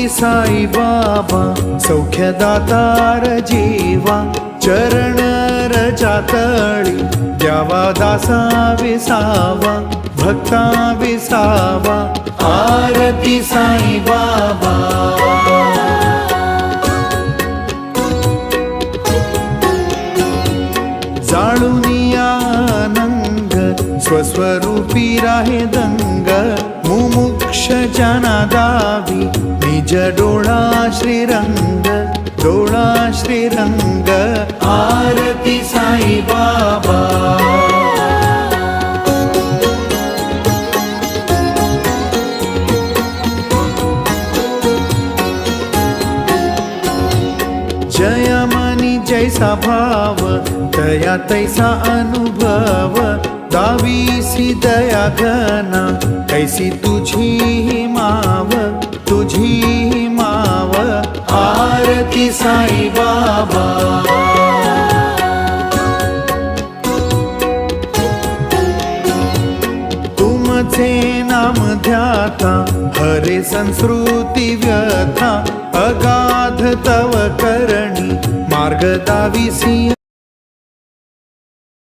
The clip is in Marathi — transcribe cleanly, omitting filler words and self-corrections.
साई बाबा सौख्यदातार जीवा चरण रजातळी द्यावा दासा विसावा भक्ता विसावा आरती साई बाबा जाळूनी आनंद स्वस्वरूपी राहे दंग मुमुक्ष जना दावी निज डोळा श्रीरंग डोळा श्रीरंग आरती साई बाबा जय मनी जैसा भाव दया तैसा अनुभव दावीसी दया घना ऐसी तुझी माव तुझी माव आरती साई बाबा तुमचे नाम ध्याता हरे संस्कृती व्यथा अगाध तव करणी मार्ग दाविसी